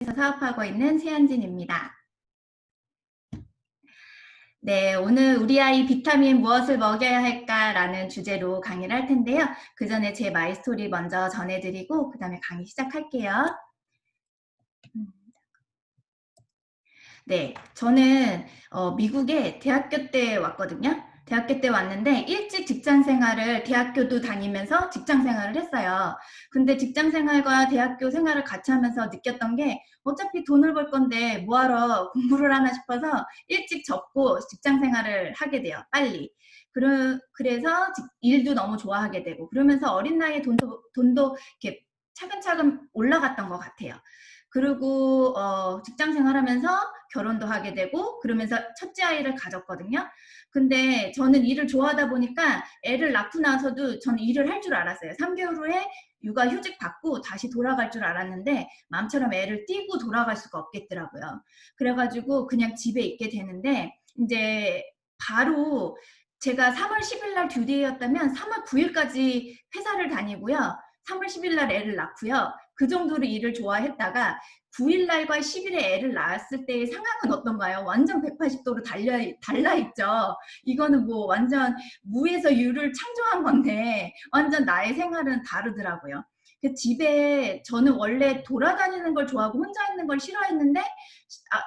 에서 사업하고 있는 최한진입니다. 네, 오늘 우리 아이 비타민 무엇을 먹여야 할까라는 주제로 강의를 할 텐데요. 그 전에 제 마이스토리 먼저 전해드리고 그 다음에 강의 시작할게요. 네, 저는 미국에 대학교 때 왔거든요. 대학교 때 왔는데 일찍 직장 생활을 대학교도 다니면서 직장 생활을 했어요. 근데 직장 생활과 대학교 생활을 같이 하면서 느꼈던 게 어차피 돈을 벌 건데 뭐하러 공부를 하나 싶어서 일찍 접고 직장 생활을 하게 돼요. 빨리. 그래서 일도 너무 좋아하게 되고 그러면서 어린 나이에 돈도 이렇게 차근차근 올라갔던 것 같아요. 그리고 직장 생활하면서 결혼도 하게 되고 그러면서 첫째 아이를 가졌거든요. 근데 저는 일을 좋아하다 보니까 애를 낳고 나서도 저는 일을 할 줄 알았어요. 3개월 후에 육아 휴직 받고 다시 돌아갈 줄 알았는데 마음처럼 애를 띄고 돌아갈 수가 없겠더라고요. 그래가지고 그냥 집에 있게 되는데 이제 바로 제가 3월 10일 날 듀데이였다면 3월 9일까지 회사를 다니고요. 3월 10일 날 애를 낳고요. 그 정도로 일을 좋아했다가 9일날과 10일에 애를 낳았을 때의 상황은 어떤가요? 완전 180도로 달라있죠. 이거는 뭐 완전 무에서 유를 창조한 건데 완전 나의 생활은 다르더라고요. 그 집에 저는 원래 돌아다니는 걸 좋아하고 혼자 있는 걸 싫어했는데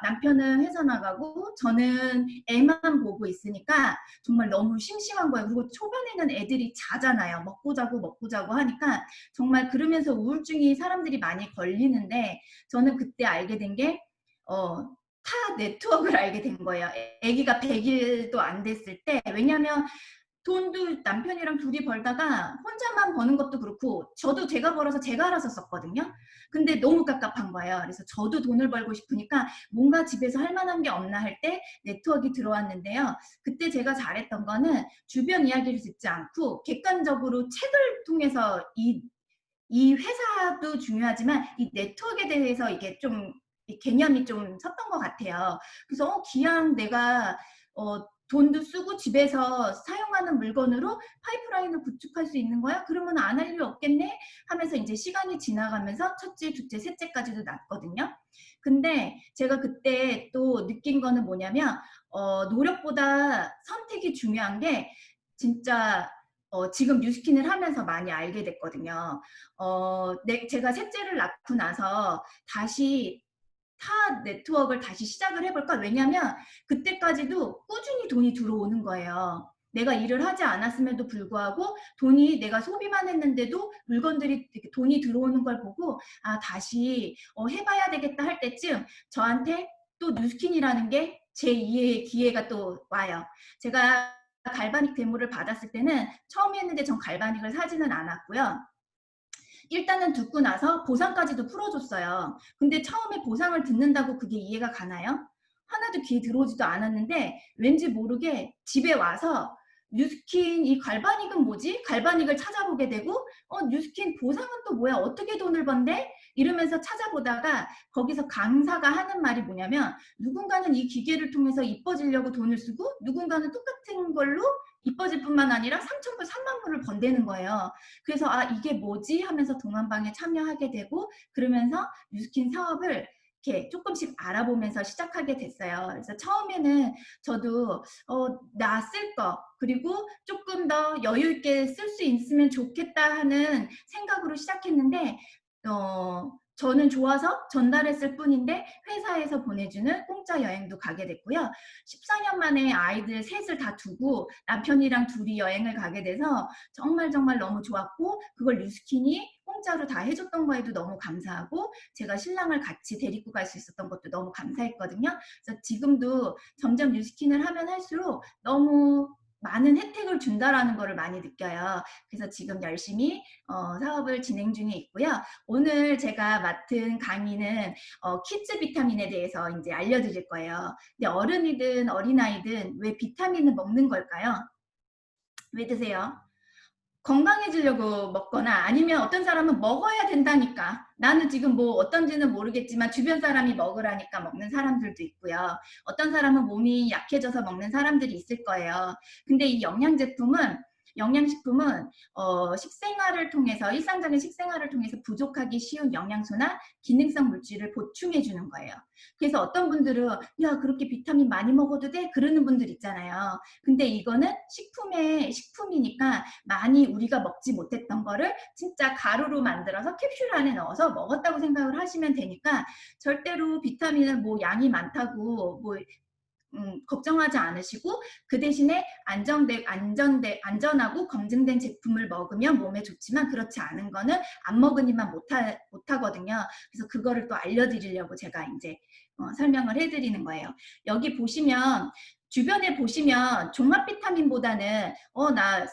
남편은 회사 나가고 저는 애만 보고 있으니까 정말 너무 심심한 거예요. 그리고 초반에는 애들이 자잖아요. 먹고 자고 먹고 자고 하니까 정말 그러면서 우울증이 사람들이 많이 걸리는데 저는 그때 알게 된 게 타 네트워크를 알게 된 거예요. 아기가 100일도 안 됐을 때. 왜냐하면 돈도 남편이랑 둘이 벌다가 혼자만 버는 것도 그렇고 저도 제가 벌어서 제가 알아서 썼거든요. 근데 너무 깝깝한 거예요. 그래서 저도 돈을 벌고 싶으니까 뭔가 집에서 할 만한 게 없나 할 때 네트워크가 들어왔는데요. 그때 제가 잘했던 거는 주변 이야기를 듣지 않고 객관적으로 책을 통해서 이 회사도 중요하지만 이 네트워크에 대해서 이게 좀 개념이 좀 섰던 것 같아요. 그래서 기왕 내가 돈도 쓰고 집에서 사용하는 물건으로 파이프라인을 구축할 수 있는 거야? 그러면 안 할 일 없겠네? 하면서 이제 시간이 지나가면서 첫째, 둘째, 셋째까지도 낳거든요. 근데 제가 그때 또 느낀 거는 뭐냐면 노력보다 선택이 중요한 게 진짜 지금 뉴스킨을 하면서 많이 알게 됐거든요. 제가 셋째를 낳고 나서 다시 타 네트워크를 다시 시작을 해볼까? 왜냐면 그때까지도 꾸준히 돈이 들어오는 거예요. 내가 일을 하지 않았음에도 불구하고 돈이 내가 소비만 했는데도 물건들이 돈이 들어오는 걸 보고 다시 해봐야 되겠다 할 때쯤 저한테 또 뉴스킨이라는 게 제2의 기회가 또 와요. 제가 갈바닉 데모를 받았을 때는 처음 했는데 전 갈바닉을 사지는 않았고요. 일단은 듣고 나서 보상까지도 풀어줬어요. 근데 처음에 보상을 듣는다고 그게 이해가 가나요? 하나도 귀에 들어오지도 않았는데 왠지 모르게 집에 와서 뉴스킨 이 갈바닉은 뭐지? 갈바닉을 찾아보게 되고 뉴스킨 보상은 또 뭐야? 어떻게 돈을 번대? 이러면서 찾아보다가 거기서 강사가 하는 말이 뭐냐면 누군가는 이 기계를 통해서 이뻐지려고 돈을 쓰고 누군가는 똑같은 걸로 이뻐질 뿐만 아니라 3,000불, 3만 불을 번대는 거예요. 그래서 이게 뭐지? 하면서 동안방에 참여하게 되고 그러면서 뉴스킨 사업을 이렇게 조금씩 알아보면서 시작하게 됐어요. 그래서 처음에는 저도 나 쓸 거 그리고 조금 더 여유 있게 쓸 수 있으면 좋겠다 하는 생각으로 시작했는데 저는 좋아서 전달했을 뿐인데 회사에서 보내주는 공짜 여행도 가게 됐고요. 14년 만에 아이들 셋을 다 두고 남편이랑 둘이 여행을 가게 돼서 정말 정말 너무 좋았고 그걸 뉴스킨이 공짜로 다 해줬던 거에도 너무 감사하고 제가 신랑을 같이 데리고 갈 수 있었던 것도 너무 감사했거든요. 그래서 지금도 점점 뉴스킨을 하면 할수록 너무 많은 혜택을 준다라는 거를 많이 느껴요. 그래서 지금 열심히 사업을 진행 중에 있고요. 오늘 제가 맡은 강의는 키즈 비타민에 대해서 이제 알려드릴 거예요. 근데 어른이든 어린아이든 왜 비타민을 먹는 걸까요? 왜 드세요? 건강해지려고 먹거나 아니면 어떤 사람은 먹어야 된다니까 나는 지금 뭐 어떤지는 모르겠지만 주변 사람이 먹으라니까 먹는 사람들도 있고요. 어떤 사람은 몸이 약해져서 먹는 사람들이 있을 거예요. 근데 이 영양제품은 영양식품은 식생활을 통해서 일상적인 식생활을 통해서 부족하기 쉬운 영양소나 기능성 물질을 보충해 주는 거예요. 그래서 어떤 분들은 야 그렇게 비타민 많이 먹어도 돼? 그러는 분들 있잖아요. 근데 이거는 식품이니까 많이 우리가 먹지 못했던 거를 진짜 가루로 만들어서 캡슐 안에 넣어서 먹었다고 생각을 하시면 되니까 절대로 비타민은 뭐 양이 많다고 뭐 걱정하지 않으시고 그 대신에 안전하고 검증된 제품을 먹으면 몸에 좋지만 그렇지 않은 거는 안 먹으니만 못하거든요. 그래서 그거를 또 알려드리려고 제가 이제 설명을 해드리는 거예요. 여기 보시면 주변에 보시면 종합 비타민보다는 나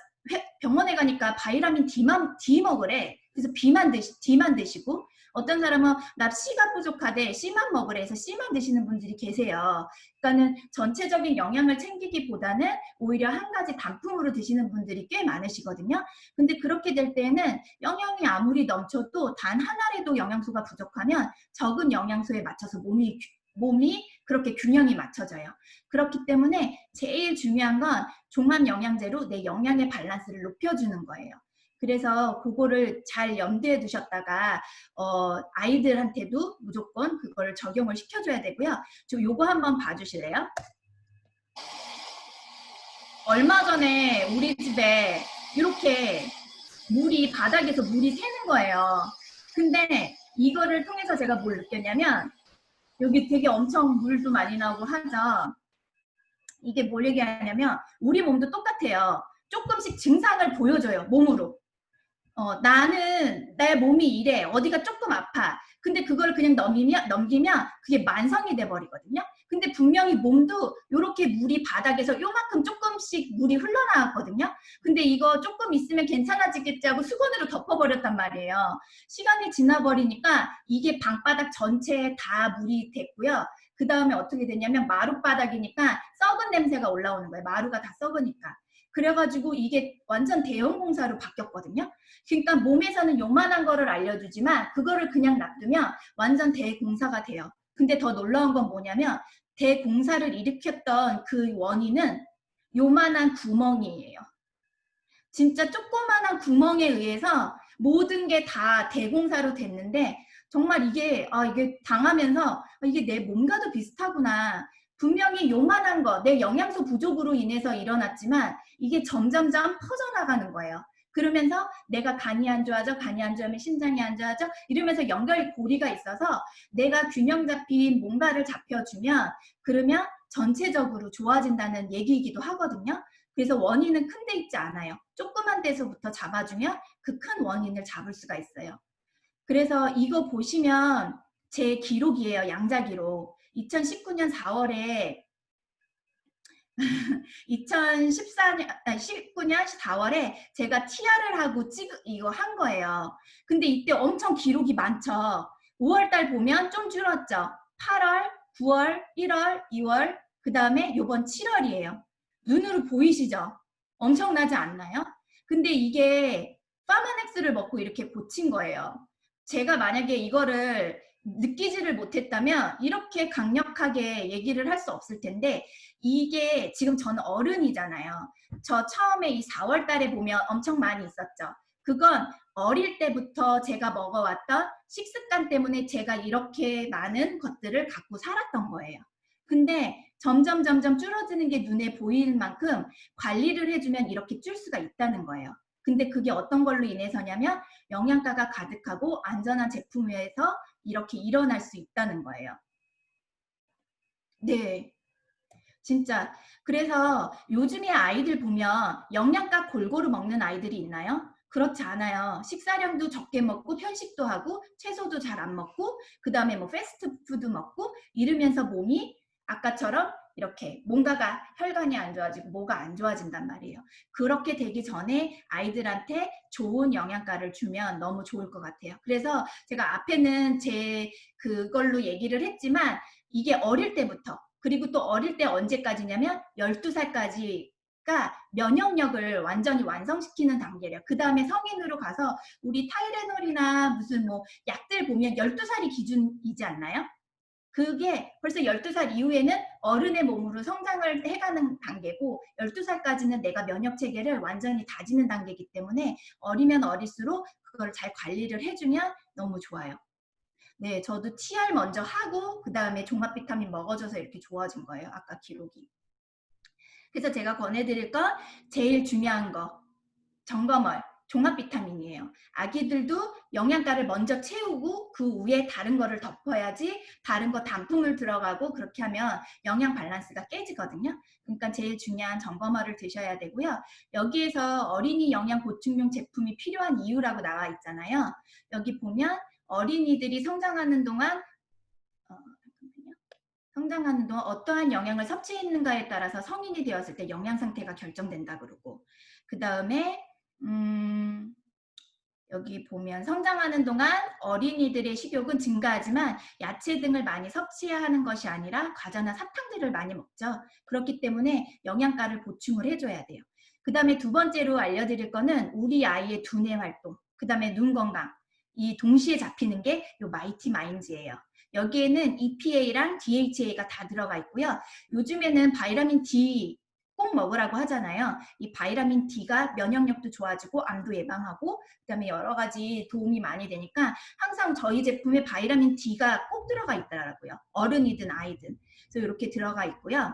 병원에 가니까 바이라민 D 먹으래. 그래서 D만 드시고 어떤 사람은 나 C가 부족하대 C만 먹으래 해서 C만 드시는 분들이 계세요. 그러니까는 전체적인 영양을 챙기기보다는 오히려 한 가지 단품으로 드시는 분들이 꽤 많으시거든요. 근데 그렇게 될 때는 영양이 아무리 넘쳐도 단 하나라도 영양소가 부족하면 적은 영양소에 맞춰서 몸이 그렇게 균형이 맞춰져요. 그렇기 때문에 제일 중요한 건 종합 영양제로 내 영양의 밸런스를 높여주는 거예요. 그래서 그거를 잘 염두에 두셨다가 아이들한테도 무조건 그걸 적용을 시켜줘야 되고요. 저 요거 한번 봐주실래요? 얼마 전에 우리 집에 이렇게 바닥에서 물이 새는 거예요. 근데 이거를 통해서 제가 뭘 느꼈냐면 여기 되게 엄청 물도 많이 나오고 하죠. 이게 뭘 얘기하냐면 우리 몸도 똑같아요. 조금씩 증상을 보여줘요. 몸으로. 나는 내 몸이 이래. 어디가 조금 아파. 근데 그걸 그냥 넘기면 그게 만성이 돼버리거든요. 근데 분명히 몸도 이렇게 물이 바닥에서 요만큼 조금씩 물이 흘러나왔거든요. 근데 이거 조금 있으면 괜찮아지겠지 하고 수건으로 덮어버렸단 말이에요. 시간이 지나버리니까 이게 방바닥 전체에 다 물이 됐고요. 그 다음에 어떻게 됐냐면 마룻바닥이니까 썩은 냄새가 올라오는 거예요. 마루가 다 썩으니까. 그래가지고 이게 완전 대형 공사로 바뀌었거든요. 그러니까 몸에서는 요만한 거를 알려주지만 그거를 그냥 놔두면 완전 대공사가 돼요. 근데 더 놀라운 건 뭐냐면 대공사를 일으켰던 그 원인은 요만한 구멍이에요. 진짜 조그만한 구멍에 의해서 모든 게 다 대공사로 됐는데 정말 이게 당하면서 이게 내 몸과도 비슷하구나. 분명히 요만한 거, 내 영양소 부족으로 인해서 일어났지만 이게 점점점 퍼져나가는 거예요. 그러면서 내가 간이 안 좋아져, 간이 안 좋으면 심장이 안 좋아져 이러면서 연결고리가 있어서 내가 균형 잡힌 뭔가를 잡혀주면 그러면 전체적으로 좋아진다는 얘기이기도 하거든요. 그래서 원인은 큰 데 있지 않아요. 조그만 데서부터 잡아주면 그 큰 원인을 잡을 수가 있어요. 그래서 이거 보시면 제 기록이에요. 양자 기록. 2019년 4월에 19년 4월에 제가 TR을 하고 이거 한 거예요. 근데 이때 엄청 기록이 많죠. 5월달 보면 좀 줄었죠. 8월, 9월, 1월, 2월, 그 다음에 요번 7월이에요. 눈으로 보이시죠? 엄청나지 않나요? 근데 이게 파마넥스를 먹고 이렇게 고친 거예요. 제가 만약에 이거를 느끼지를 못했다면 이렇게 강력하게 얘기를 할 수 없을 텐데 이게 지금 저는 어른이잖아요. 저 처음에 이 4월 달에 보면 엄청 많이 있었죠. 그건 어릴 때부터 제가 먹어왔던 식습관 때문에 제가 이렇게 많은 것들을 갖고 살았던 거예요. 근데 점점 줄어드는 게 눈에 보이는 만큼 관리를 해주면 이렇게 줄 수가 있다는 거예요. 근데 그게 어떤 걸로 인해서냐면 영양가가 가득하고 안전한 제품에서 이렇게 일어날 수 있다는 거예요. 네. 진짜. 그래서 요즘에 아이들 보면 영양가 골고루 먹는 아이들이 있나요? 그렇지 않아요. 식사량도 적게 먹고 편식도 하고 채소도 잘 안 먹고 그 다음에 뭐 패스트푸드 먹고 이러면서 몸이 아까처럼 이렇게 뭔가가 혈관이 안 좋아지고 뭐가 안 좋아진단 말이에요. 그렇게 되기 전에 아이들한테 좋은 영양가를 주면 너무 좋을 것 같아요. 그래서 제가 앞에는 제 그걸로 얘기를 했지만 이게 어릴 때부터 그리고 또 어릴 때 언제까지냐면 12살까지가 면역력을 완전히 완성시키는 단계래요. 그 다음에 성인으로 가서 우리 타이레놀이나 무슨 뭐 약들 보면 12살이 기준이지 않나요? 그게 벌써 12살 이후에는 어른의 몸으로 성장을 해가는 단계고 12살까지는 내가 면역 체계를 완전히 다지는 단계이기 때문에 어리면 어릴수록 그걸 잘 관리를 해주면 너무 좋아요. 네, 저도 TR 먼저 하고 그 다음에 종합 비타민 먹어줘서 이렇게 좋아진 거예요. 아까 기록이. 그래서 제가 권해드릴 건 제일 중요한 거 점검월 종합 비타민이에요. 아기들도 영양가를 먼저 채우고 그 위에 다른 거를 덮어야지 다른 거 단품을 들어가고 그렇게 하면 영양 밸런스가 깨지거든요. 그러니까 제일 중요한 점검월을 드셔야 되고요. 여기에서 어린이 영양 보충용 제품이 필요한 이유라고 나와 있잖아요. 여기 보면 어린이들이 성장하는 동안 성장하는 동안 어떠한 영양을 섭취했는가에 따라서 성인이 되었을 때 영양 상태가 결정된다 그러고 그 다음에 여기 보면 성장하는 동안 어린이들의 식욕은 증가하지만 야채 등을 많이 섭취해야 하는 것이 아니라 과자나 사탕들을 많이 먹죠. 그렇기 때문에 영양가를 보충을 해줘야 돼요. 그 다음에 두 번째로 알려드릴 거는 우리 아이의 두뇌 활동, 그 다음에 눈 건강, 이 동시에 잡히는 게 이 마이티 마인즈예요. 여기에는 EPA랑 DHA가 다 들어가 있고요. 요즘에는 바이타민 D 꼭 먹으라고 하잖아요. 이 바이타민 D가 면역력도 좋아지고 암도 예방하고 그다음에 여러 가지 도움이 많이 되니까 항상 저희 제품에 바이타민 D가 꼭 들어가 있더라고요. 어른이든 아이든. 그래서 이렇게 들어가 있고요.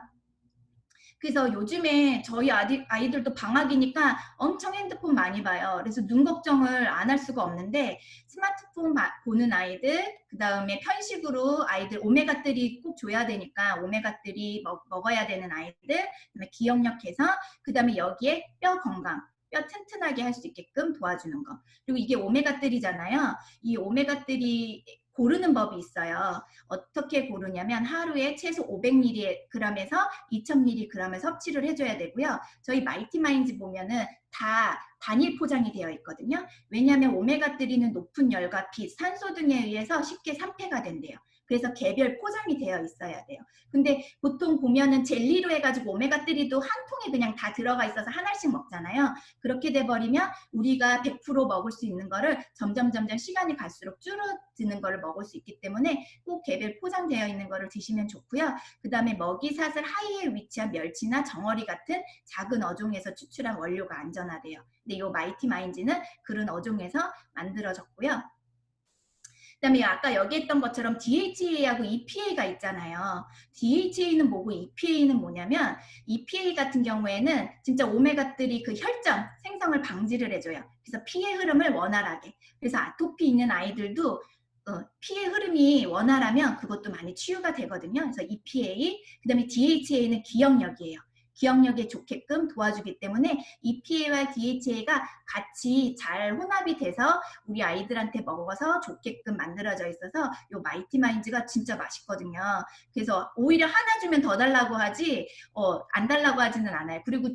그래서 요즘에 저희 아이들도 방학이니까 엄청 핸드폰 많이 봐요. 그래서 눈 걱정을 안 할 수가 없는데 스마트폰 보는 아이들, 그 다음에 편식으로 아이들 오메가3 꼭 줘야 되니까 오메가3 먹어야 되는 아이들, 그다음에 기억력 개선, 그 다음에 여기에 뼈 건강, 뼈 튼튼하게 할 수 있게끔 도와주는 거. 그리고 이게 오메가3잖아요. 이 오메가3 고르는 법이 있어요. 어떻게 고르냐면 하루에 최소 500mg에서 2000mg을 섭취를 해줘야 되고요. 저희 마이티마인즈 보면은 다 단일 포장이 되어 있거든요. 왜냐하면 오메가3는 높은 열과 빛, 산소 등에 의해서 쉽게 산패가 된대요. 그래서 개별 포장이 되어 있어야 돼요. 근데 보통 보면은 젤리로 해가지고 오메가3도 한 통에 그냥 다 들어가 있어서 하나씩 먹잖아요. 그렇게 돼버리면 우리가 100% 먹을 수 있는 거를 점점 시간이 갈수록 줄어드는 거를 먹을 수 있기 때문에 꼭 개별 포장되어 있는 거를 드시면 좋고요. 그 다음에 먹이사슬 하이에 위치한 멸치나 정어리 같은 작은 어종에서 추출한 원료가 안전하대요. 근데 이 마이티 마인즈는 그런 어종에서 만들어졌고요. 그다음에 아까 여기 했던 것처럼 DHA하고 EPA가 있잖아요. DHA는 뭐고 EPA는 뭐냐면 EPA 같은 경우에는 진짜 오메가3 그 혈전 생성을 방지를 해줘요. 그래서 피의 흐름을 원활하게. 그래서 아토피 있는 아이들도 피의 흐름이 원활하면 그것도 많이 치유가 되거든요. 그래서 EPA, 그 다음에 DHA는 기억력이에요. 기억력에 좋게끔 도와주기 때문에 EPA와 DHA가 같이 잘 혼합이 돼서 우리 아이들한테 먹어서 좋게끔 만들어져 있어서 이 마이티 마인즈가 진짜 맛있거든요. 그래서 오히려 하나 주면 더 달라고 하지 안 달라고 하지는 않아요. 그리고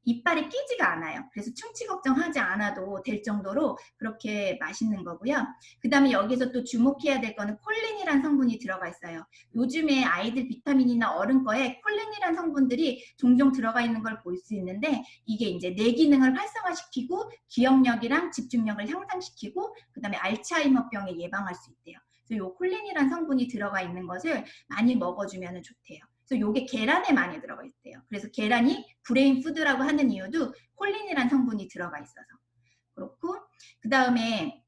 이빨에 끼지가 않아요. 그래서 충치 걱정하지 않아도 될 정도로 그렇게 맛있는 거고요. 그 다음에 여기서 또 주목해야 될 거는 콜린이라는 성분이 들어가 있어요. 요즘에 아이들 비타민이나 어른 거에 콜린이라는 성분들이 종종 들어가 있는 걸 볼 수 있는데 이게 이제 뇌 기능을 활성화시키고 기억력이랑 집중력을 향상시키고 그 다음에 알츠하이머병에 예방할 수 있대요. 그래서 요 콜린이라는 성분이 들어가 있는 것을 많이 먹어주면 좋대요. 그래서 요게 계란에 많이 들어가 있대요. 그래서 계란이 브레인 푸드라고 하는 이유도 콜린이라는 성분이 들어가 있어서 그렇고 그 다음에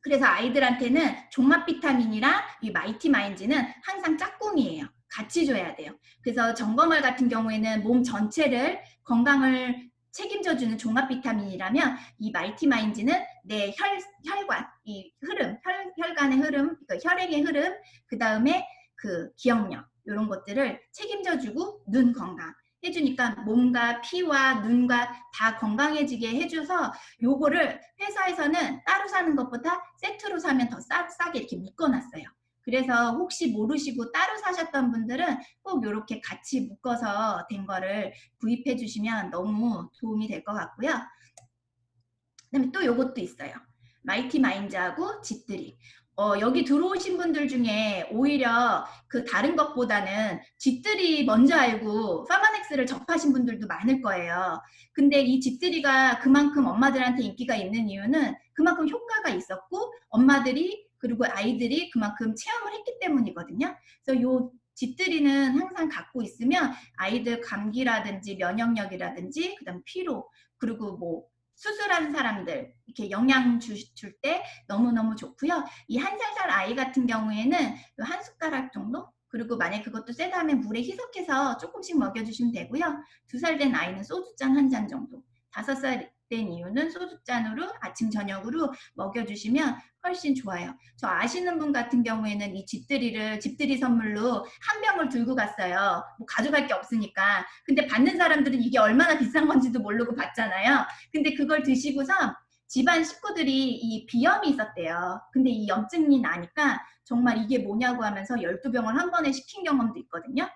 그래서 아이들한테는 종합 비타민이랑 이 마이티 마인즈는 항상 짝꿍이에요. 같이 줘야 돼요. 그래서 점검월 같은 경우에는 몸 전체를 건강을 책임져주는 종합 비타민이라면 이 마이티 마인즈는 내 혈관, 이 흐름, 혈관의 흐름, 그러니까 혈액의 흐름, 그 다음에 그 기억력 이런 것들을 책임져주고 눈 건강 해주니까 몸과 피와 눈과 다 건강해지게 해줘서 요거를 회사에서는 따로 사는 것보다 세트로 사면 더 싸게 이렇게 묶어놨어요. 그래서 혹시 모르시고 따로 사셨던 분들은 꼭 이렇게 같이 묶어서 된 거를 구입해 주시면 너무 도움이 될 것 같고요. 그다음에 또 요것도 있어요. 마이티 마인즈하고 G3. 여기 들어오신 분들 중에 오히려 그 다른 것보다는 G3 먼저 알고 파마넥스를 접하신 분들도 많을 거예요. 근데 이 G3가 그만큼 엄마들한테 인기가 있는 이유는 그만큼 효과가 있었고 엄마들이 그리고 아이들이 그만큼 체험을 했기 때문이거든요. 그래서 요 쥐뜨리는 항상 갖고 있으면 아이들 감기라든지 면역력이라든지 그다음 피로 그리고 뭐 수술한 사람들 이렇게 영양 줄 때 너무너무 좋고요. 이 한 살 아이 같은 경우에는 한 숟가락 정도? 그리고 만약 그것도 세다 하면 물에 희석해서 조금씩 먹여주시면 되고요. 2살 된 아이는 소주잔 한 잔 정도. 5살 된 이유는 소주잔으로 아침 저녁으로 먹여주시면 훨씬 좋아요. 저 아시는 분 같은 경우에는 이 집들이 선물로 한 병을 들고 갔어요. 뭐 가져갈 게 없으니까. 근데 받는 사람들은 이게 얼마나 비싼 건지도 모르고 받잖아요. 근데 그걸 드시고서 집안 식구들이 이 비염이 있었대요. 근데 이 염증이 나니까 정말 이게 뭐냐고 하면서 12병을 한 번에 시킨 경험도 있거든요.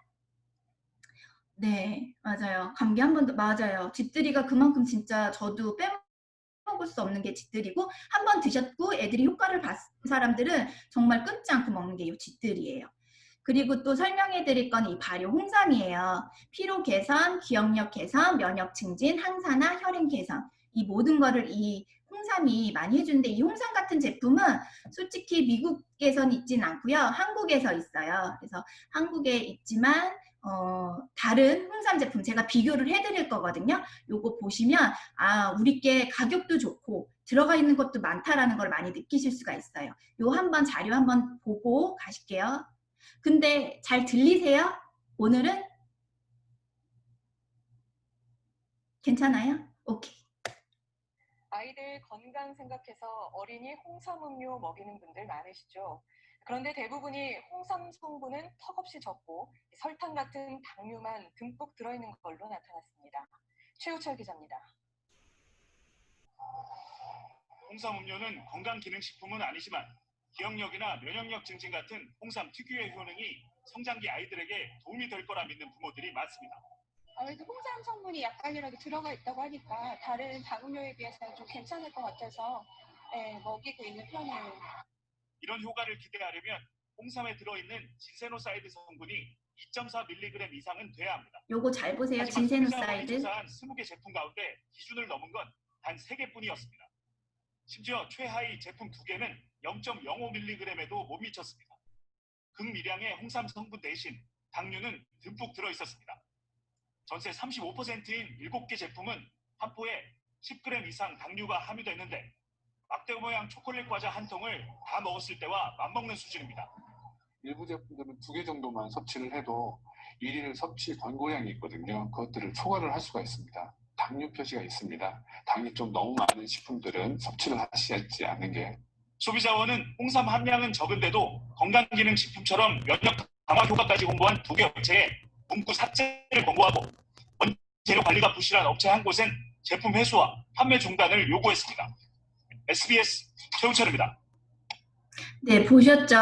네, 맞아요. 감기 한 번도, 맞아요. 집들이가 그만큼 진짜 저도 빼먹을 수 없는 게 집들이고, 한 번 드셨고 애들이 효과를 봤 사람들은 정말 끊지 않고 먹는 게 이 집들이에요. 그리고 또 설명해 드릴 건 이 발효 홍삼이에요. 피로 개선, 기억력 개선, 면역 증진, 항산화, 혈행 개선. 이 모든 거를 이 홍삼이 많이 해주는데 이 홍삼 같은 제품은 솔직히 미국에선 있진 않고요. 한국에서 있어요. 그래서 한국에 있지만 다른 홍삼 제품 제가 비교를 해드릴 거거든요. 요거 보시면 아 우리께 가격도 좋고 들어가 있는 것도 많다라는 걸 많이 느끼실 수가 있어요. 요 한번 자료 한번 보고 가실게요. 근데 잘 들리세요? 오늘은? 괜찮아요? 오케이. 아이들 건강 생각해서 어린이 홍삼 음료 먹이는 분들 많으시죠. 그런데 대부분이 홍삼 성분은 턱없이 적고 설탕 같은 당류만 듬뿍 들어있는 걸로 나타났습니다. 최우철 기자입니다. 홍삼 음료는 건강기능식품은 아니지만 기억력이나 면역력 증진 같은 홍삼 특유의 효능이 성장기 아이들에게 도움이 될 거라 믿는 부모들이 많습니다. 아무래도 홍삼 성분이 약간이라도 들어가 있다고 하니까 다른 당음료에 비해서는 좀 괜찮을 것 같아서 먹이고 있는 편이에요. 이런 효과를 기대하려면 홍삼에 들어있는 진세노사이드 성분이 2.4mg 이상은 돼야 합니다. 요거 잘 보세요. 하지만 진세노사이드. 조사한 20개 제품 가운데 기준을 넘은 건 단 3개뿐이었습니다. 심지어 최하위 제품 2개는 0.05mg에도 못 미쳤습니다. 극미량의 홍삼 성분 대신 당류는 듬뿍 들어있었습니다. 전체 35%인 7개 제품은 한 포에 10g 이상 당류가 함유됐는데 막대 모양 초콜릿 과자 한 통을 다 먹었을 때와 맞먹는 수준입니다. 일부 제품들은 2개 정도만 섭취를 해도 일일 섭취 권고량이 있거든요. 그것들을 초과를 할 수가 있습니다. 당류 표시가 있습니다. 당이 좀 너무 많은 식품들은 섭취를 하시지 않는 게. 소비자원은 홍삼 함량은 적은데도 건강기능식품처럼 면역 강화 효과까지 홍보한 2개 업체에 문구 삭제를 권고하고 원재료 관리가 부실한 업체 한 곳은 제품 회수와 판매 중단을 요구했습니다. SBS 최우철입니다. 네, 보셨죠?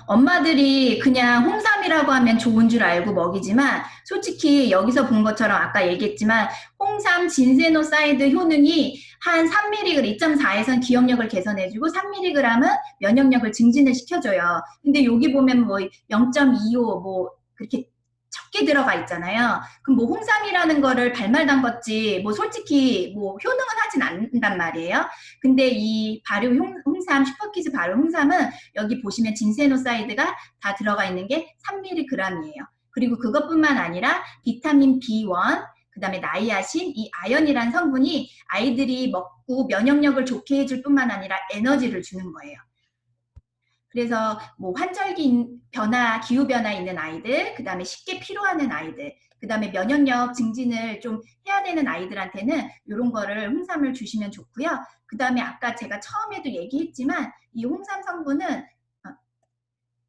엄마들이 그냥 홍삼이라고 하면 좋은 줄 알고 먹이지만 솔직히 여기서 본 것처럼 아까 얘기했지만 홍삼 진세노사이드 효능이 한 3mg, 2.4에선 기억력을 개선해주고 3mg은 면역력을 증진을 시켜줘요. 근데 여기 보면 뭐 0.25 뭐 그렇게 적게 들어가 있잖아요. 그럼 뭐 홍삼이라는 거를 발말 담궜지 뭐 솔직히 뭐 효능은 하진 않는단 말이에요. 근데 이 발효 홍삼 슈퍼키즈 발효 홍삼은 여기 보시면 진세노사이드가 다 들어가 있는 게 3mg이에요. 그리고 그것뿐만 아니라 비타민 B1 그 다음에 나이아신, 이 아연이라는 성분이 아이들이 먹고 면역력을 좋게 해줄 뿐만 아니라 에너지를 주는 거예요. 그래서 뭐 환절기 변화, 기후 변화 있는 아이들, 그 다음에 쉽게 피로하는 아이들, 그 다음에 면역력 증진을 좀 해야 되는 아이들한테는 이런 거를 홍삼을 주시면 좋고요. 그 다음에 아까 제가 처음에도 얘기했지만 이 홍삼 성분은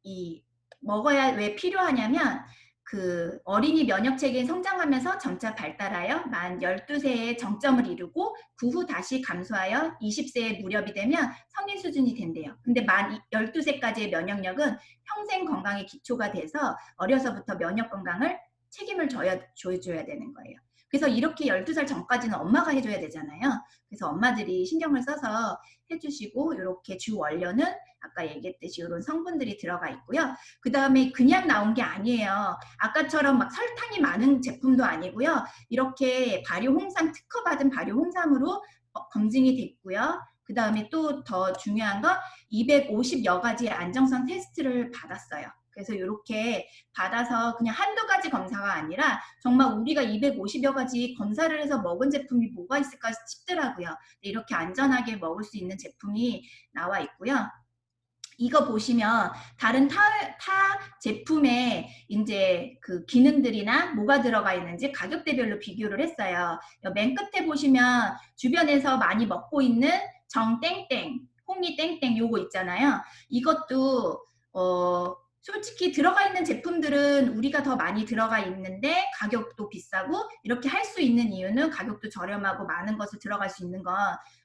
이 먹어야 왜 필요하냐면 그 어린이 면역체계가 성장하면서 점차 발달하여 만 12세에 정점을 이루고 그 후 다시 감소하여 20세에 무렵이 되면 성인 수준이 된대요. 근데 만 12세까지의 면역력은 평생 건강의 기초가 돼서 어려서부터 면역 건강을 책임을 져줘야 되는 거예요. 그래서 이렇게 12살 전까지는 엄마가 해줘야 되잖아요. 그래서 엄마들이 신경을 써서 해주시고 이렇게 주 원료는 아까 얘기했듯이 이런 성분들이 들어가 있고요. 그 다음에 그냥 나온 게 아니에요. 아까처럼 막 설탕이 많은 제품도 아니고요. 이렇게 발효 홍삼 특허받은 발효 홍삼으로 검증이 됐고요. 그 다음에 또 더 중요한 건 250여 가지의 안정성 테스트를 받았어요. 그래서 이렇게 받아서 그냥 한두 가지 검사가 아니라 정말 우리가 250여 가지 검사를 해서 먹은 제품이 뭐가 있을까 싶더라고요. 이렇게 안전하게 먹을 수 있는 제품이 나와 있고요. 이거 보시면 다른 타 제품의 이제 그 기능들이나 뭐가 들어가 있는지 가격대별로 비교를 했어요. 맨 끝에 보시면 주변에서 많이 먹고 있는 정땡땡, 홍이 땡땡 요거 있잖아요. 이것도 솔직히 들어가 있는 제품들은 우리가 더 많이 들어가 있는데 가격도 비싸고 이렇게 할 수 있는 이유는 가격도 저렴하고 많은 것을 들어갈 수 있는 건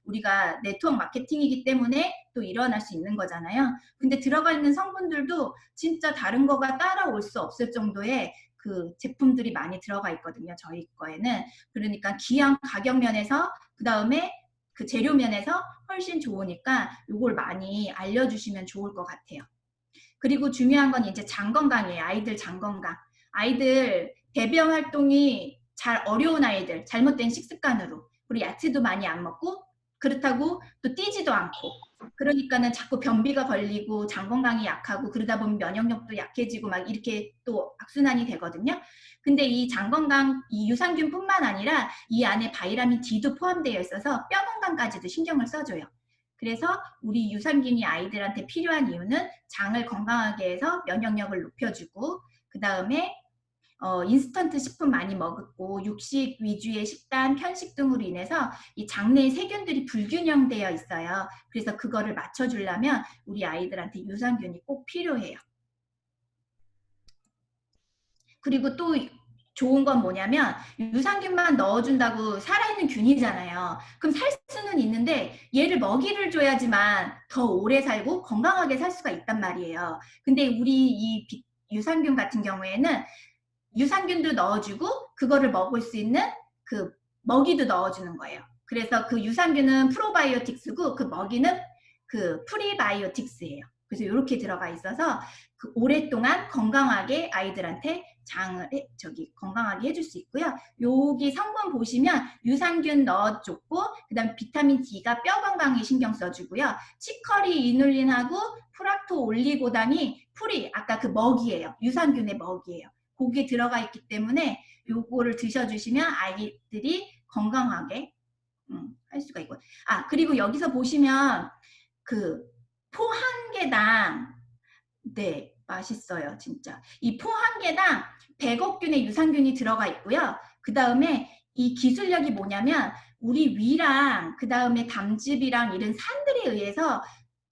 우리가 네트워크 마케팅이기 때문에 또 일어날 수 있는 거잖아요. 근데 들어가 있는 성분들도 진짜 다른 거가 따라올 수 없을 정도의 그 제품들이 많이 들어가 있거든요. 저희 거에는. 그러니까 기왕 가격 면에서 그 다음에 그 재료 면에서 훨씬 좋으니까 이걸 많이 알려주시면 좋을 것 같아요. 그리고 중요한 건 이제 장 건강이에요. 아이들 장 건강. 아이들 배변 활동이 잘 어려운 아이들, 잘못된 식습관으로. 그리고 야채도 많이 안 먹고 그렇다고 또 뛰지도 않고. 그러니까는 자꾸 변비가 걸리고 장 건강이 약하고 그러다 보면 면역력도 약해지고 막 이렇게 또 악순환이 되거든요. 근데 이 장 건강, 이 유산균뿐만 아니라 이 안에 바이타민 D도 포함되어 있어서 뼈 건강까지도 신경을 써줘요. 그래서 우리 유산균이 아이들한테 필요한 이유는 장을 건강하게 해서 면역력을 높여주고 그 다음에 인스턴트 식품 많이 먹고 육식 위주의 식단, 편식 등으로 인해서 이 장내의 세균들이 불균형되어 있어요. 그래서 그거를 맞춰주려면 우리 아이들한테 유산균이 꼭 필요해요. 그리고 또 좋은 건 뭐냐면 유산균만 넣어준다고 살아있는 균이잖아요. 그럼 살 수는 있는데 얘를 먹이를 줘야지만 더 오래 살고 건강하게 살 수가 있단 말이에요. 근데 우리 이 유산균 같은 경우에는 유산균도 넣어주고 그거를 먹을 수 있는 그 먹이도 넣어주는 거예요. 그래서 그 유산균은 프로바이오틱스고 그 먹이는 그 프리바이오틱스예요. 그래서 이렇게 들어가 있어서 그 오랫동안 건강하게 아이들한테 장을 건강하게 해줄 수 있고요. 여기 성분 보시면 유산균 넣어줬고 그다음 비타민 D가 뼈 건강에 신경 써주고요. 치커리 이눌린하고 프락토 올리고당이 아까 그 먹이에요. 유산균의 먹이에요. 고기에 들어가 있기 때문에 요거를 드셔주시면 아이들이 건강하게 할 수가 있고요. 그리고 여기서 보시면 그 포 한 개당 네, 맛있어요, 진짜. 이 포 한 개당 100억 균의 유산균이 들어가 있고요. 그 다음에 이 기술력이 뭐냐면 우리 위랑 그 다음에 담즙이랑 이런 산들에 의해서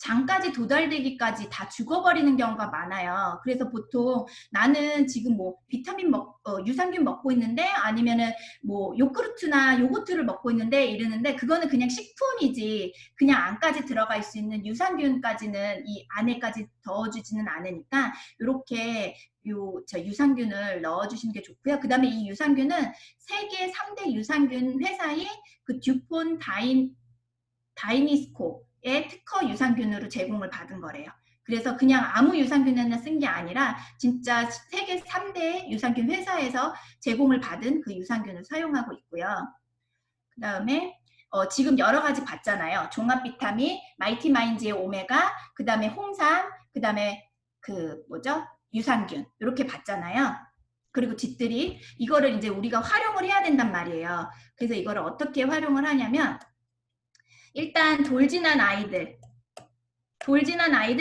장까지 도달되기까지 다 죽어버리는 경우가 많아요. 그래서 보통 나는 지금 뭐 비타민 유산균 먹고 있는데 아니면은 뭐 요구르트나 요거트를 먹고 있는데 이러는데 그거는 그냥 식품이지 그냥 안까지 들어갈 수 있는 유산균까지는 이 안에까지 넣어주지는 않으니까 이렇게 유산균을 넣어주시는 게 좋고요. 그 다음에 이 유산균은 세계 3대 유산균 회사인 그 듀폰 다이니스코의 특허 유산균으로 제공을 받은 거래요. 그래서 그냥 아무 유산균을 쓴 게 아니라 진짜 세계 3대 유산균 회사에서 제공을 받은 그 유산균을 사용하고 있고요. 그 다음에 지금 여러 가지 봤잖아요. 종합 비타민, 마이티마인즈의 오메가, 그 다음에 홍삼, 그 다음에 유산균 이렇게 봤잖아요. 그리고 쥐들이 이거를 이제 우리가 활용을 해야 된단 말이에요. 그래서 이거를 어떻게 활용을 하냐면 일단 돌진한 아이들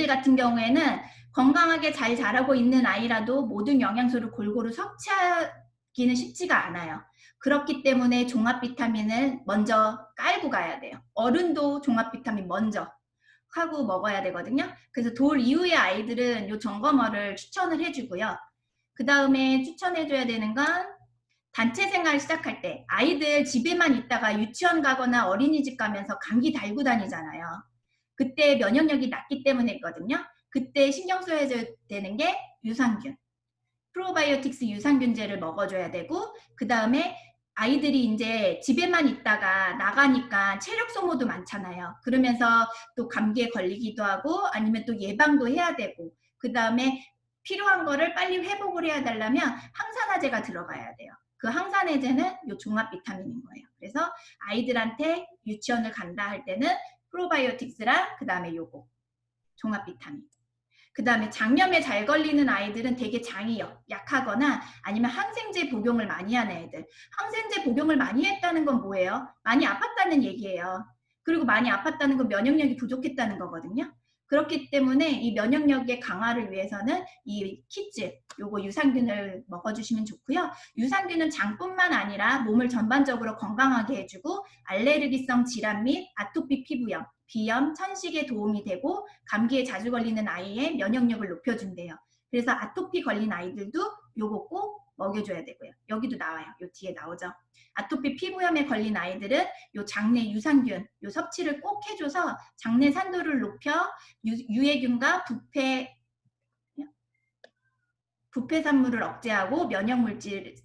같은 경우에는 건강하게 잘 자라고 있는 아이라도 모든 영양소를 골고루 섭취하기는 쉽지가 않아요. 그렇기 때문에 종합 비타민을 먼저 깔고 가야 돼요. 어른도 종합 비타민 먼저 하고 먹어야 되거든요. 그래서 돌 이후의 아이들은 이 점검어를 추천을 해주고요. 그 다음에 추천해줘야 되는 건 단체 생활 시작할 때 아이들 집에만 있다가 유치원 가거나 어린이집 가면서 감기 달고 다니잖아요. 그때 면역력이 낮기 때문에 있거든요. 그때 신경 써야 되는 게 유산균. 프로바이오틱스 유산균제를 먹어줘야 되고 그 다음에 아이들이 이제 집에만 있다가 나가니까 체력 소모도 많잖아요. 그러면서 또 감기에 걸리기도 하고 아니면 또 예방도 해야 되고 그 다음에 필요한 거를 빨리 회복을 해야 되려면 항산화제가 들어가야 돼요. 그 항산화제는 요 종합 비타민인 거예요. 그래서 아이들한테 유치원을 간다 할 때는 프로바이오틱스랑 그 다음에 요거 종합 비타민. 그 다음에 장염에 잘 걸리는 아이들은 되게 장이 약하거나 아니면 항생제 복용을 많이 하는 애들. 항생제 복용을 많이 했다는 건 뭐예요? 많이 아팠다는 얘기예요. 그리고 많이 아팠다는 건 면역력이 부족했다는 거거든요. 그렇기 때문에 이 면역력의 강화를 위해서는 이 키즈, 요거 유산균을 먹어주시면 좋고요. 유산균은 장뿐만 아니라 몸을 전반적으로 건강하게 해주고 알레르기성 질환 및 아토피 피부염, 비염, 천식에 도움이 되고 감기에 자주 걸리는 아이의 면역력을 높여준대요. 그래서 아토피 걸린 아이들도 요거 꼭 먹여줘야 되고요. 여기도 나와요. 요 뒤에 나오죠. 아토피 피부염에 걸린 아이들은 요 장내 유산균 요 섭취를 꼭 해줘서 장내 산도를 높여 유해균과 부패 산물을 억제하고 면역 물질을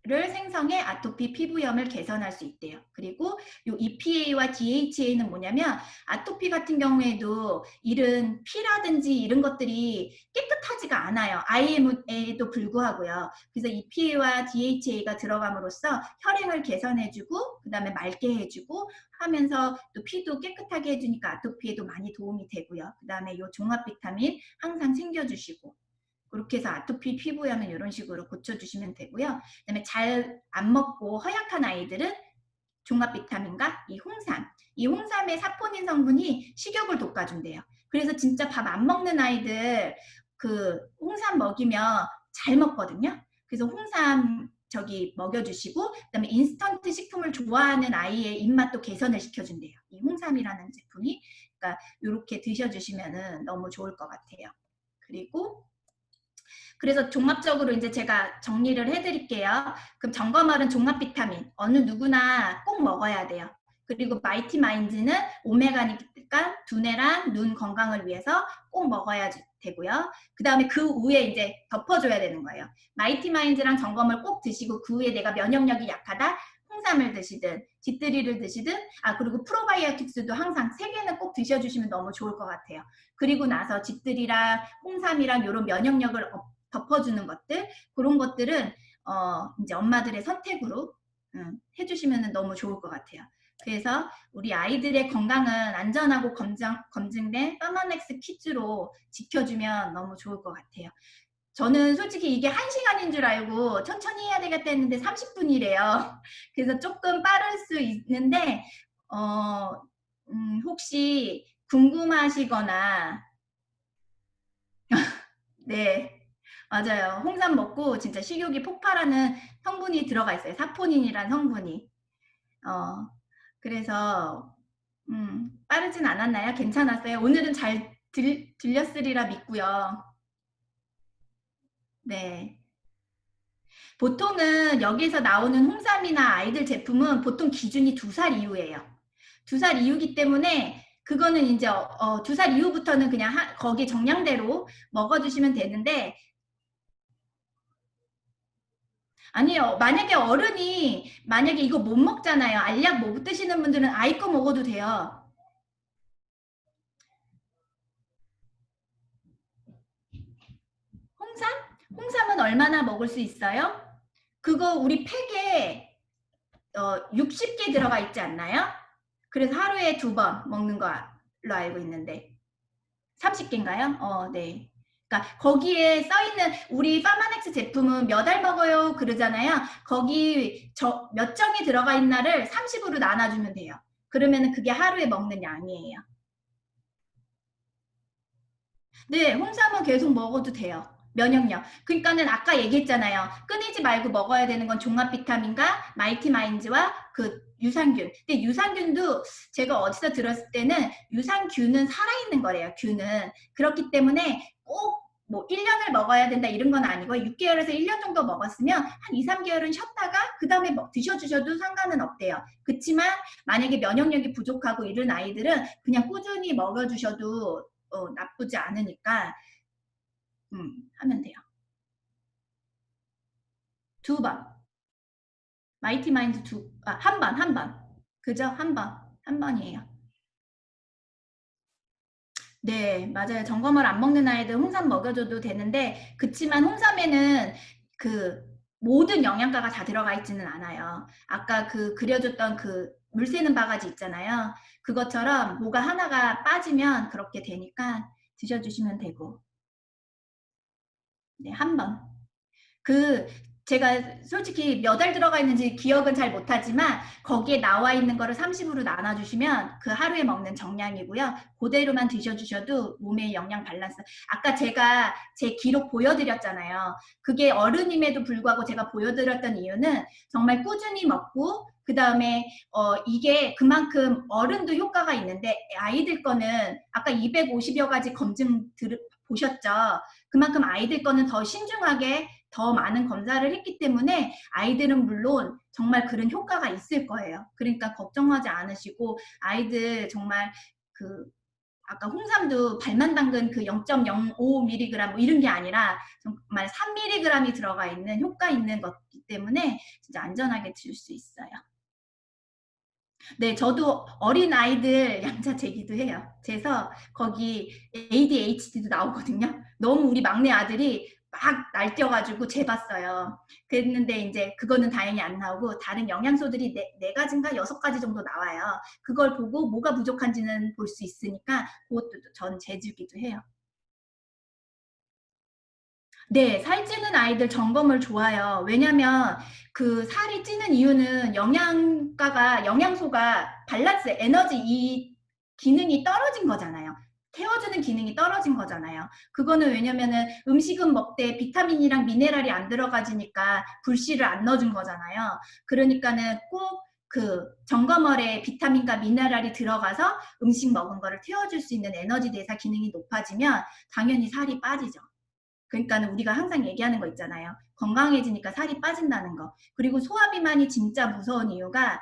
생성해 아토피 피부염을 개선할 수 있대요. 그리고 요 EPA와 DHA는 뭐냐면 아토피 같은 경우에도 이런 피라든지 이런 것들이 깨끗하지가 않아요. IM에도 불구하고요. 그래서 EPA와 DHA가 들어감으로써 혈행을 개선해주고 그 다음에 맑게 해주고 하면서 또 피도 깨끗하게 해주니까 아토피에도 많이 도움이 되고요. 그 다음에 요 종합 비타민 항상 챙겨주시고 그렇게 해서 아토피 피부염은 이런 식으로 고쳐주시면 되고요. 그다음에 잘 안 먹고 허약한 아이들은 종합 비타민과 이 홍삼의 사포닌 성분이 식욕을 돋궈준대요. 그래서 진짜 밥 안 먹는 아이들 그 홍삼 먹이면 잘 먹거든요. 그래서 홍삼 먹여주시고 그다음에 인스턴트 식품을 좋아하는 아이의 입맛도 개선을 시켜준대요. 이 홍삼이라는 제품이 그러니까 이렇게 드셔주시면 너무 좋을 것 같아요. 그래서 종합적으로 이제 제가 정리를 해드릴게요. 그럼 점검알은 종합 비타민 어느 누구나 꼭 먹어야 돼요. 그리고 마이티 마인즈는 오메가니까 두뇌랑 눈 건강을 위해서 꼭 먹어야 되고요. 그 다음에 그 위에 이제 덮어줘야 되는 거예요. 마이티 마인즈랑 점검을 꼭 드시고 그 위에 내가 면역력이 약하다 홍삼을 드시든 쥐뜨리를 드시든 그리고 프로바이오틱스도 항상 3개는 꼭 드셔주시면 너무 좋을 것 같아요. 그리고 나서 쥐뜨리랑 홍삼이랑 이런 면역력을 덮어주는 것들 그런 것들은 이제 엄마들의 선택으로 해주시면 너무 좋을 것 같아요. 그래서 우리 아이들의 건강은 안전하고 검증된 파마넥스 키즈로 지켜주면 너무 좋을 것 같아요. 저는 솔직히 이게 1시간인 줄 알고 천천히 해야 되겠다 했는데 30분이래요. 그래서 조금 빠를 수 있는데 혹시 궁금하시거나 네. 맞아요. 홍삼 먹고 진짜 식욕이 폭발하는 성분이 들어가 있어요. 사포닌이란 성분이. 그래서 빠르진 않았나요? 괜찮았어요? 오늘은 잘 들렸으리라 믿고요. 네. 보통은 여기서 나오는 홍삼이나 아이들 제품은 보통 기준이 2살 이후예요. 2살 이후기 때문에 그거는 이제 2살 이후부터는 그냥 거기 정량대로 먹어주시면 되는데 아니요. 만약에 이거 못 먹잖아요. 알약 못 드시는 분들은 아이 거 먹어도 돼요. 홍삼? 홍삼은 얼마나 먹을 수 있어요? 그거 우리 팩에 60개 들어가 있지 않나요? 그래서 하루에 2번 먹는 걸로 알고 있는데 30개인가요? 네. 그러니까 거기에 써있는 우리 파마넥스 제품은 몇 알 먹어요 그러잖아요. 거기 몇 정이 들어가 있는 날을 30으로 나눠주면 돼요. 그러면 그게 하루에 먹는 양이에요. 네, 홍삼은 계속 먹어도 돼요. 면역력. 그러니까는 아까 얘기했잖아요. 끊이지 말고 먹어야 되는 건 종합 비타민과 마이티 마인즈와 그 유산균. 근데 유산균도 제가 어디서 들었을 때는 유산균은 살아있는 거래요. 균은. 그렇기 때문에 꼭 뭐 1년을 먹어야 된다 이런 건 아니고 6개월에서 1년 정도 먹었으면 한 2, 3개월은 쉬었다가 그 다음에 드셔주셔도 상관은 없대요. 그렇지만 만약에 면역력이 부족하고 이런 아이들은 그냥 꾸준히 먹여주셔도 나쁘지 않으니까 하면 돼요. 2번. 마이티 마인드 한 번. 그죠? 한 번이에요. 네, 맞아요. 점검을 안 먹는 아이들 홍삼 먹여줘도 되는데 그치만 홍삼에는 그 모든 영양가가 다 들어가 있지는 않아요. 아까 그려줬던 그 물 새는 바가지 있잖아요. 그것처럼 뭐가 하나가 빠지면 그렇게 되니까 드셔주시면 되고 네, 한 번. 제가 솔직히 몇 알 들어가 있는지 기억은 잘 못하지만 거기에 나와 있는 거를 30으로 나눠주시면 그 하루에 먹는 정량이고요. 그대로만 드셔주셔도 몸의 영양 밸런스. 아까 제가 제 기록 보여드렸잖아요. 그게 어른임에도 불구하고 제가 보여드렸던 이유는 정말 꾸준히 먹고 그 다음에 이게 그만큼 어른도 효과가 있는데 아이들 거는 아까 250여 가지 검증 보셨죠? 그만큼 아이들 거는 더 신중하게 더 많은 검사를 했기 때문에 아이들은 물론 정말 그런 효과가 있을 거예요. 그러니까 걱정하지 않으시고 아이들 정말 아까 홍삼도 발만 담근 그 0.05mg 뭐 이런 게 아니라 정말 3mg이 들어가 있는 효과 있는 것이기 때문에 진짜 안전하게 드실 수 있어요. 네, 저도 어린 아이들 양자제기도 해요. 그래서 거기 ADHD도 나오거든요. 너무 우리 막내 아들이 막 날뛰어가지고 재봤어요. 그랬는데 이제 그거는 다행히 안 나오고 다른 영양소들이 네 가지인가 6가지 정도 나와요. 그걸 보고 뭐가 부족한지는 볼 수 있으니까 그것도 전 재주기도 해요. 네, 살찌는 아이들 점검을 좋아요. 왜냐면 그 살이 찌는 이유는 영양소가 밸런스, 에너지 이 기능이 떨어진 거잖아요. 태워주는 기능이 떨어진 거잖아요. 그거는 왜냐면은 음식은 먹되 비타민이랑 미네랄이 안 들어가지니까 불씨를 안 넣어준 거잖아요. 그러니까는 꼭 점검월에 비타민과 미네랄이 들어가서 음식 먹은 거를 태워줄 수 있는 에너지 대사 기능이 높아지면 당연히 살이 빠지죠. 그러니까는 우리가 항상 얘기하는 거 있잖아요. 건강해지니까 살이 빠진다는 거. 그리고 소화비만이 진짜 무서운 이유가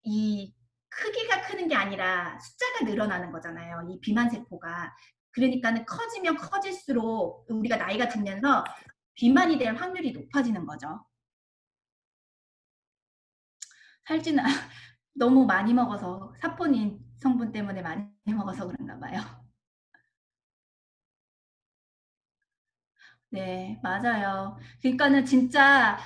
이 크기가 크는 게 아니라 숫자가 늘어나는 거잖아요. 이 비만 세포가. 그러니까는 커지면 커질수록 우리가 나이가 들면서 비만이 될 확률이 높아지는 거죠. 살찌는 너무 많이 먹어서 사포닌 성분 때문에 많이 먹어서 그런가 봐요. 네, 맞아요. 그러니까는 진짜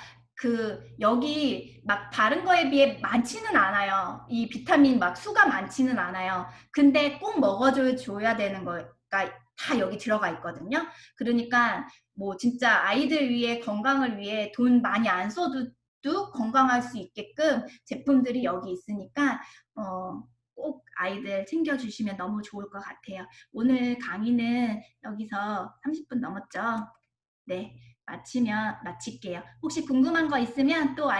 여기 막 다른 거에 비해 많지는 않아요. 이 비타민 막 수가 많지는 않아요. 근데 꼭 먹어줘야 되는 거가 다 여기 들어가 있거든요. 그러니까 뭐 진짜 아이들 위해 건강을 위해 돈 많이 안 써도 건강할 수 있게끔 제품들이 여기 있으니까 꼭 아이들 챙겨주시면 너무 좋을 것 같아요. 오늘 강의는 여기서 30분 넘었죠? 네, 마칠게요. 혹시 궁금한 거 있으면 또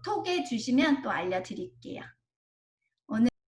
톡에 주시면 또 알려드릴게요.